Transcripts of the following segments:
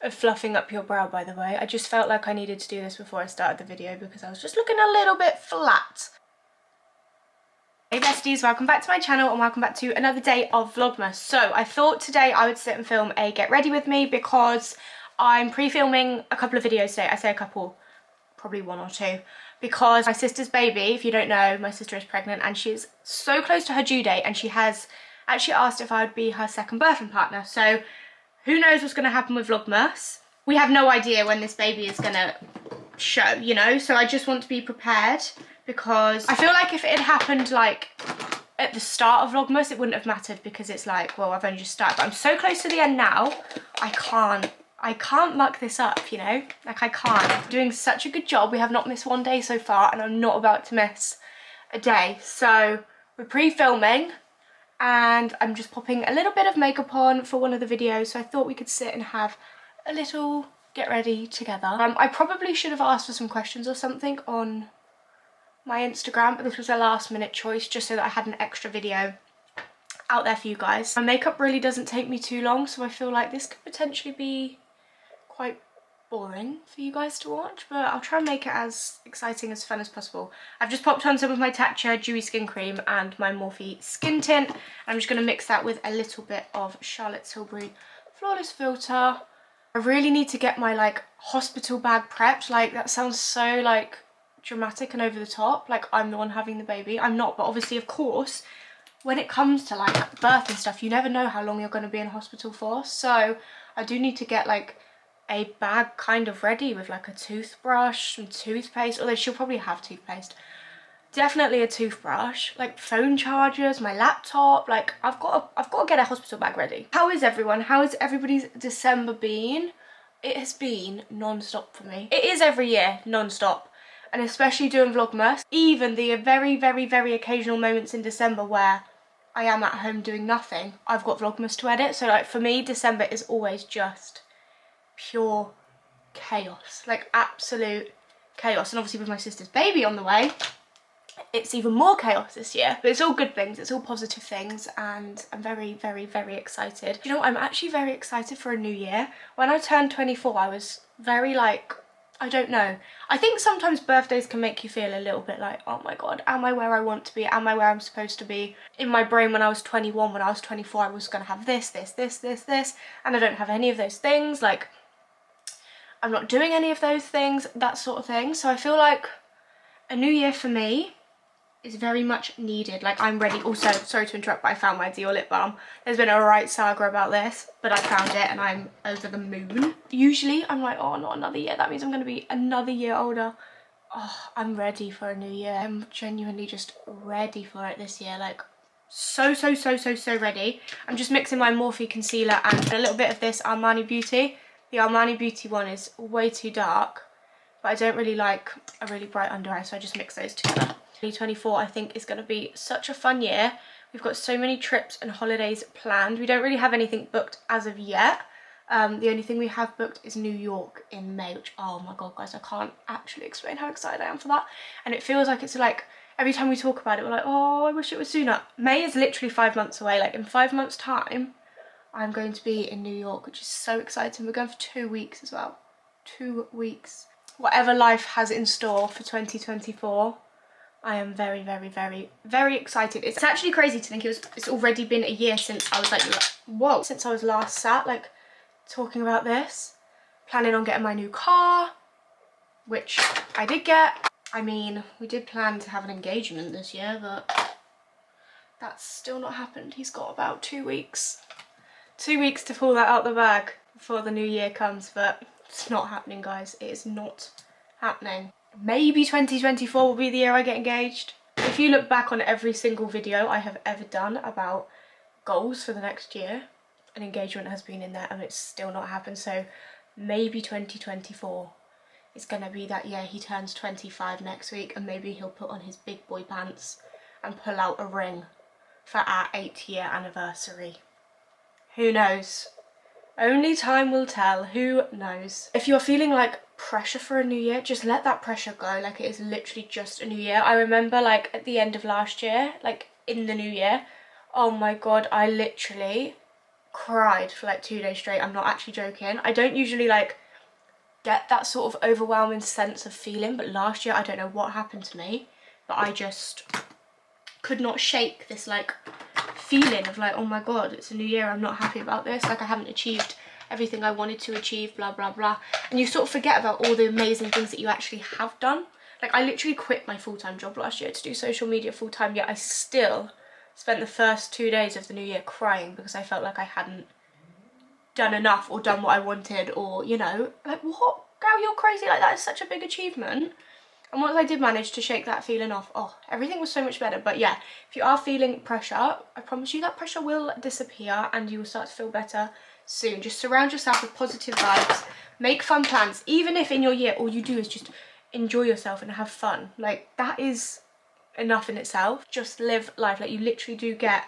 of fluffing up your brow, by the way. I just felt like I needed to do this before I started the video because I was just looking a little bit flat. Hey besties, welcome back to my channel and welcome back to another day of Vlogmas. So I thought today I would sit and film a get ready with me because I'm pre-filming a couple of videos today. I say a couple, probably one or two, because my sister's baby, if you don't know, my sister is pregnant and she's so close to her due date, and she has actually asked if I would be her second birthing partner. So who knows what's going to happen with Vlogmas. We have no idea when this baby is going to show, you know, so I just want to be prepared, because I feel like if it had happened like at the start of Vlogmas it wouldn't have mattered, because it's like, well, I've only just started, but I'm so close to the end now, I can't muck this up, you know, like I can't. I'm doing such a good job. We have not missed one day so far and I'm not about to miss a day. So we're pre-filming and I'm just popping a little bit of makeup on for one of the videos, so I thought we could sit and have a little get ready together. I probably should have asked for some questions or something on my Instagram, but this was a last minute choice just so that I had an extra video out there for you guys. My makeup really doesn't take me too long, so I feel like this could potentially be quite boring for you guys to watch, but I'll try and make it as exciting, as fun as possible. I've just popped on some of my Tatcha Dewy Skin Cream and my Morphe Skin Tint. I'm just going to mix that with a little bit of Charlotte Tilbury Flawless Filter. I really need to get my like hospital bag prepped. Like that sounds so like dramatic and over the top, like I'm the one having the baby. I'm not, but obviously of course when it comes to like birth and stuff, you never know how long you're going to be in hospital for. So I do need to get like a bag kind of ready with like a toothbrush, some toothpaste, although she'll probably have toothpaste. Definitely a toothbrush, like phone chargers, my laptop. Like I've got to get a hospital bag ready. How is everyone? How has everybody's December been? It has been non-stop for me. It is every year non-stop, and especially doing Vlogmas. Even the very, very, very occasional moments in December where I am at home doing nothing, I've got Vlogmas to edit. So like for me, December is always just pure chaos, like absolute chaos. And obviously with my sister's baby on the way, it's even more chaos this year, but it's all good things, it's all positive things, and I'm very, very, very excited. You know, I'm actually very excited for a new year. When I turned 24, I was very like, I don't know, I think sometimes birthdays can make you feel a little bit like, oh my god, am I where I want to be? Am I where I'm supposed to be? In my brain when I was 21, when I was 24, I was gonna have this, this, this, this, this, and I don't have any of those things. Like I'm not doing any of those things, that sort of thing. So I feel like a new year for me is very much needed. Like I'm ready. Also, sorry to interrupt, but I found my Dior lip balm. There's been a right saga about this, but I found it and I'm over the moon. Usually I'm like, oh, not another year. That means I'm going to be another year older. Oh, I'm ready for a new year. I'm genuinely just ready for it this year. Like so ready. I'm just mixing my Morphe concealer and a little bit of this Armani Beauty. The Armani Beauty one is way too dark, but I don't really like a really bright under eye, so I just mix those together. 2024 I think is going to be such a fun year. We've got so many trips and holidays planned. We don't really have anything booked as of yet. The only thing we have booked is New York in May, which, oh my god guys, I can't actually explain how excited I am for that. And it feels like it's like every time we talk about it we're like, oh, I wish it was sooner. May is literally 5 months away. Like in 5 months time I'm going to be in New York, which is so exciting. We're going for 2 weeks as well. 2 weeks. Whatever life has in store for 2024, I am very, very, very, very excited. It's actually crazy to think it's already been a year since I was like, whoa, since I was last sat like talking about this. Planning on getting my new car, which I did get. I mean, we did plan to have an engagement this year, but that's still not happened. He's got about 2 weeks. 2 weeks to pull that out the bag before the new year comes, but it's not happening, guys. It is not happening. Maybe 2024 will be the year I get engaged. If you look back on every single video I have ever done about goals for the next year, an engagement has been in there and it's still not happened. So maybe 2024 is gonna be that year. He turns 25 next week and maybe he'll put on his big boy pants and pull out a ring for our 8-year anniversary. Who knows? Only time will tell. Who knows? If you're feeling like pressure for a new year, just let that pressure go. Like it is literally just a new year. I remember like at the end of last year, like in the new year, oh my god, I literally cried for like 2 days straight. I'm not actually joking. I don't usually like get that sort of overwhelming sense of feeling, but last year I don't know what happened to me, but I just could not shake this like feeling of like, oh my god, it's a new year, I'm not happy about this, like I haven't achieved everything I wanted to achieve, blah blah blah. And you sort of forget about all the amazing things that you actually have done. Like I literally quit my full-time job last year to do social media full-time, yet I still spent the first 2 days of the new year crying because I felt like I hadn't done enough or done what I wanted, or you know, like what, girl, you're crazy, like that is such a big achievement. And once I did manage to shake that feeling off, oh, everything was so much better. But yeah, if you are feeling pressure, I promise you that pressure will disappear and you will start to feel better soon. Just surround yourself with positive vibes, make fun plans, even if in your year all you do is just enjoy yourself and have fun. Like that is enough in itself. Just live life. Like you literally do get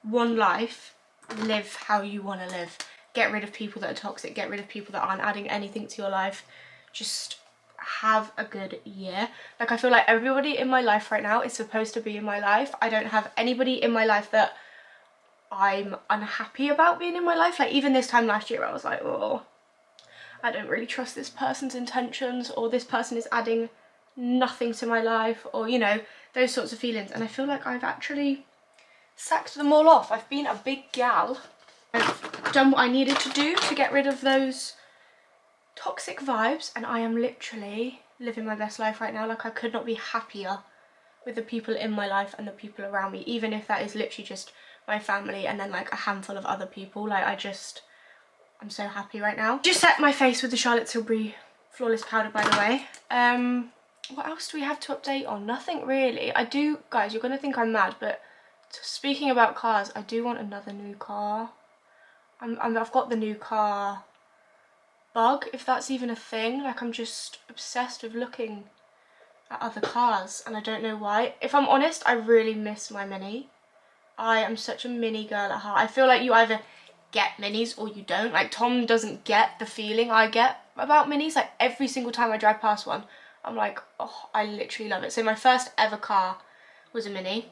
one life. Live how you want to live. Get rid of people that are toxic, get rid of people that aren't adding anything to your life. Just have a good year. Like I feel like everybody in my life right now is supposed to be in my life. I don't have anybody in my life that I'm unhappy about being in my life. Like even this time last year I was like, oh, I don't really trust this person's intentions, or this person is adding nothing to my life, or you know, those sorts of feelings. And I feel like I've actually sacked them all off. I've been a big gal. I've done what I needed to do to get rid of those toxic vibes, and I am literally living my best life right now. Like I could not be happier with the people in my life and the people around me, even if that is literally just my family and then like a handful of other people. Like I'm so happy right now. Just set my face with the Charlotte Tilbury Flawless Powder, by the way. What else do we have to update on? Nothing really. I do, guys, you're gonna think I'm mad, but speaking about cars, I do want another new car. I've got the new car bug, if that's even a thing. Like I'm just obsessed with looking at other cars and I don't know why. If I'm honest, I really miss my Mini. I am such a Mini girl at heart. I feel like you either get Minis or you don't. Like Tom doesn't get the feeling I get about Minis. Like every single time I drive past one, I'm like, oh, I literally love it. So my first ever car was a Mini.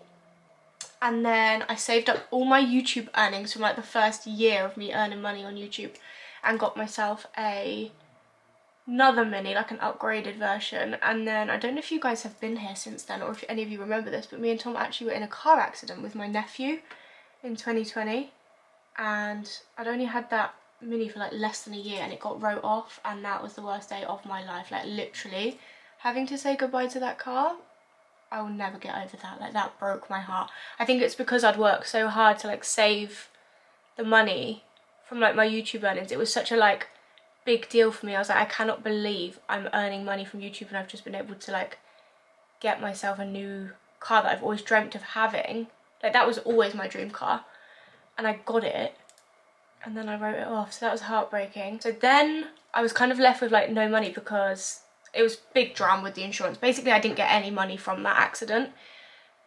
And then I saved up all my YouTube earnings from like the first year of me earning money on YouTube and got myself another Mini, like an upgraded version. And then I don't know if you guys have been here since then or if any of you remember this, but me and Tom actually were in a car accident with my nephew in 2020, and I'd only had that Mini for like less than a year and it got wrote off, and that was the worst day of my life. Like literally having to say goodbye to that car, I will never get over that. Like that broke my heart. I think it's because I'd worked so hard to like save the money from like my YouTube earnings. It was such a like big deal for me. I was like, I cannot believe I'm earning money from YouTube and I've just been able to like get myself a new car that I've always dreamt of having. Like that was always my dream car, and I got it and then I wrote it off, so that was heartbreaking. So then I was kind of left with like no money because it was big drama with the insurance. Basically I didn't get any money from that accident,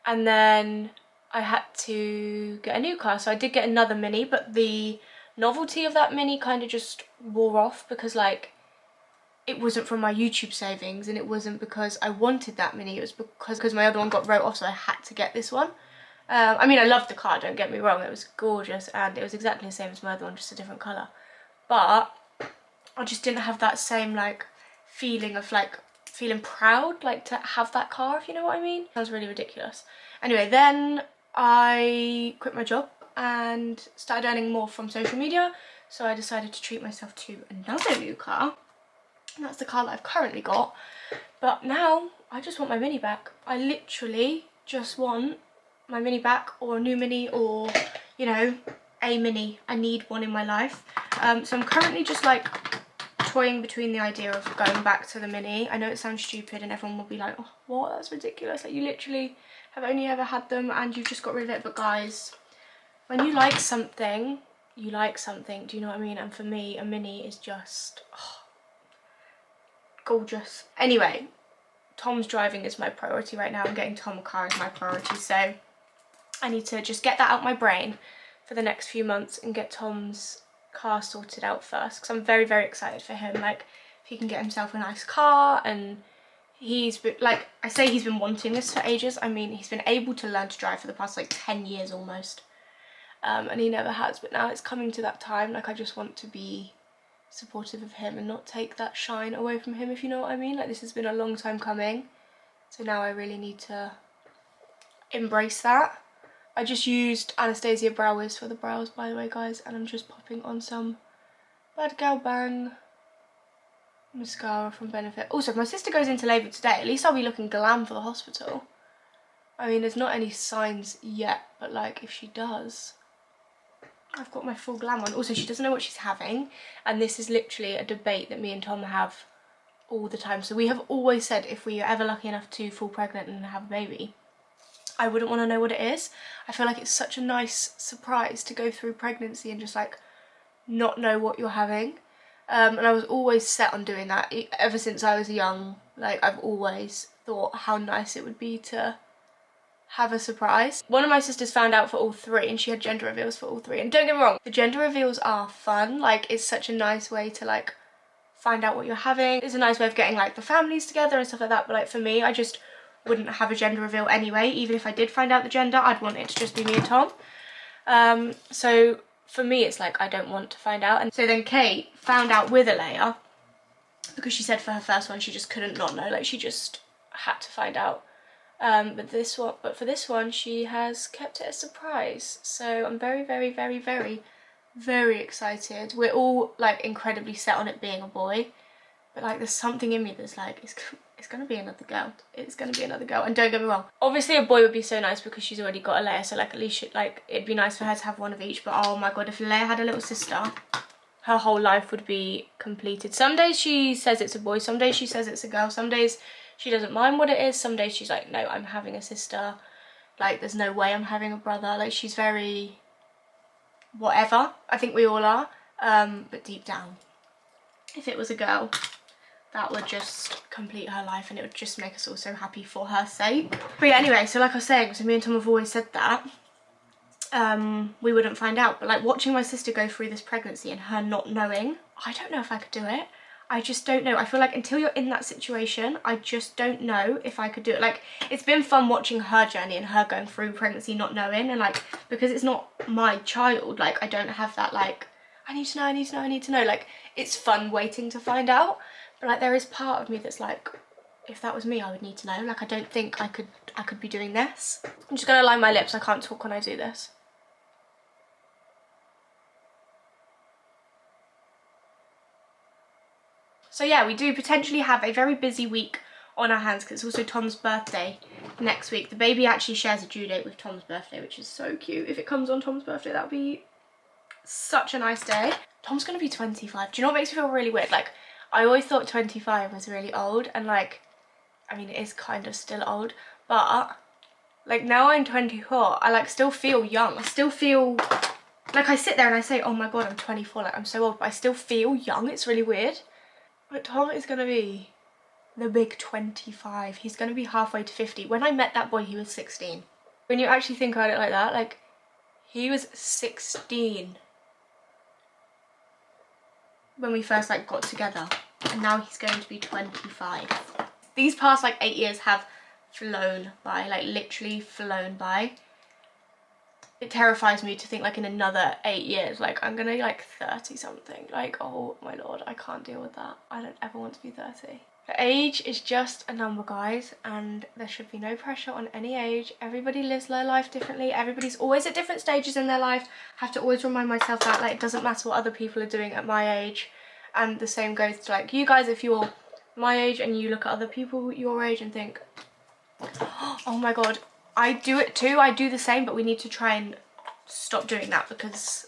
and then I had to get a new car. So I did get another Mini, but the novelty of that Mini kind of just wore off because like it wasn't from my YouTube savings, and it wasn't because I wanted that Mini. It was because my other one got wrote off, so I had to get this one. I mean, I loved the car, don't get me wrong, it was gorgeous and it was exactly the same as my other one, just a different colour. But I just didn't have that same like feeling of like feeling proud like to have that car, if you know what I mean. Sounds really ridiculous. Anyway, then I quit my job and started earning more from social media, so I decided to treat myself to another new car, and that's the car that I've currently got. But now I just want my Mini back. I literally just want my Mini back, or a new Mini, or you know, a Mini. I need one in my life. So I'm currently just like toying between the idea of going back to the Mini. I know it sounds stupid and everyone will be like, oh, what, that's ridiculous, like you literally have only ever had them and you've just got rid of it. But guys, when you like something, you like something, do you know what I mean? And for me, a Mini is just gorgeous. Anyway, Tom's driving is my priority right now, and getting Tom a car is my priority, so I need to just get that out my brain for the next few months and get Tom's car sorted out first, because I'm very, very excited for him. Like, if he can get himself a nice car, and he's been, like, I say he's been wanting this for ages. I mean, he's been able to learn to drive for the past like 10 years almost. and he never has, but now it's coming to that time. Like, I just want to be supportive of him and not take that shine away from him, if you know what I mean. Like, this has been a long time coming, so now I really need to embrace that. I just used Anastasia Brow Wiz for the brows, by the way, guys, and I'm just popping on some Bad Gal Bang mascara from Benefit. Also, if my sister goes into labour today, at least I'll be looking glam for the hospital. I mean, there's not any signs yet, but like, if she does, I've got my full glam on. Also, she doesn't know what she's having, and this is literally a debate that me and Tom have all the time. So we have always said, if we are ever lucky enough to fall pregnant and have a baby, I wouldn't want to know what it is. I feel like it's such a nice surprise to go through pregnancy and just like not know what you're having. And I was always set on doing that ever since I was young. Like, I've always thought how nice it would be to have a surprise. One of my sisters found out for all three, and she had gender reveals for all three. And don't get me wrong, the gender reveals are fun. Like, it's such a nice way to like find out what you're having. It's a nice way of getting like the families together and stuff like that. But like, for me, I just wouldn't have a gender reveal anyway. Even if I did find out the gender, I'd want it to just be me and Tom. So for me, it's like, I don't want to find out. And so then Kate found out with Alea, because she said for her first one she just couldn't not know, like she just had to find out. But for this one she has kept it a surprise, so I'm very, very, very, very, very excited. We're all like incredibly set on it being a boy, but like there's something in me that's like, it's gonna be another girl. It's gonna be another girl. And don't get me wrong, obviously a boy would be so nice because she's already got a Leia, so like at least it'd be nice for her to have one of each. But oh my god, if Leia had a little sister, her whole life would be completed. Some days she says it's a boy, some days she says it's a girl, some days she doesn't mind what it is, some days she's like, no, I'm having a sister. Like, there's no way I'm having a brother. Like, she's very whatever. I think we all are. But deep down, if it was a girl, that would just complete her life, and it would just make us all so happy for her sake. But yeah, anyway, so like I was saying, so me and Tom have always said that we wouldn't find out. But like, watching my sister go through this pregnancy and her not knowing, I don't know if I could do it. I just don't know. I feel like until you're in that situation, I just don't know if I could do it. Like, it's been fun watching her journey and her going through pregnancy not knowing, and like, because it's not my child, like I don't have that like, I need to know, I need to know, I need to know. Like, it's fun waiting to find out, but like there is part of me that's like, if that was me, I would need to know. Like, I don't think I could be doing this. I'm just gonna line my lips. I can't talk when I do this. So yeah, we do potentially have a very busy week on our hands, because it's also Tom's birthday next week. The baby actually shares a due date with Tom's birthday, which is so cute. If it comes on Tom's birthday, that would be such a nice day. Tom's gonna be 25. Do you know what makes me feel really weird? Like, I always thought 25 was really old, and like, I mean, it is kind of still old, but like now I'm 24, I like still feel young. I still feel like, I sit there and I say, oh my god, I'm 24, like I'm so old, but I still feel young. It's really weird. But Tom is going to be the big 25. He's going to be halfway to 50. When I met that boy, he was 16. When you actually think about it like that, like, he was 16 when we first like got together, and now he's going to be 25. These past like 8 years have flown by, like literally flown by. It terrifies me to think like in another 8 years, like I'm gonna be like 30 something. Like, oh my lord, I can't deal with that. I don't ever want to be 30. The age is just a number, guys, and there should be no pressure on any age. Everybody lives their life differently. Everybody's always at different stages in their life. I have to always remind myself that, like, it doesn't matter what other people are doing at my age. And the same goes to like you guys. If you're my age and you look at other people your age and think, oh my god, I do it too, I do the same, but we need to try and stop doing that, because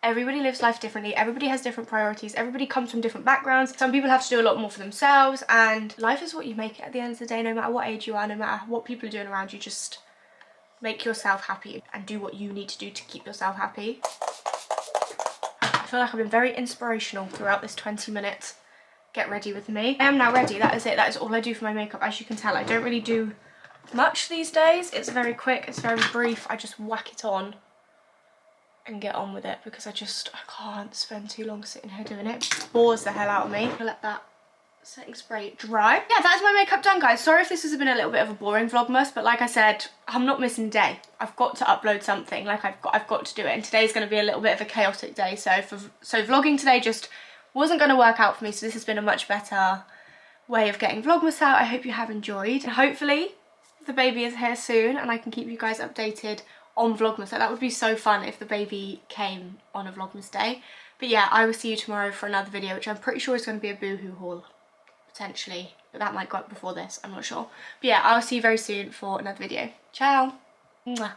everybody lives life differently, everybody has different priorities, everybody comes from different backgrounds. Some people have to do a lot more for themselves, and life is what you make it at the end of the day. No matter what age you are, no matter what people are doing around you, just make yourself happy and do what you need to do to keep yourself happy. I feel like I've been very inspirational throughout this 20 minutes. Get ready with me. I am now ready. That is it. That is all I do for my makeup. As you can tell, I don't really do much these days. It's very quick, it's very brief. I just whack it on and get on with it, because I can't spend too long sitting here doing it. It bores the hell out of me. I'll let that setting spray dry. Yeah, that's my makeup done, guys. Sorry if this has been a little bit of a boring Vlogmas, but like I said, I'm not missing a day. I've got to upload something, like I've got to do it, and today's going to be a little bit of a chaotic day, so vlogging today just wasn't going to work out for me, so this has been a much better way of getting Vlogmas out. I hope you have enjoyed, and hopefully the baby is here soon and I can keep you guys updated on Vlogmas. Like, that would be so fun if the baby came on a Vlogmas day. But yeah, I will see you tomorrow for another video, which I'm pretty sure is going to be a boohoo haul, potentially, but that might go up before this, I'm not sure. But yeah, I'll see you very soon for another video. Ciao. Mwah.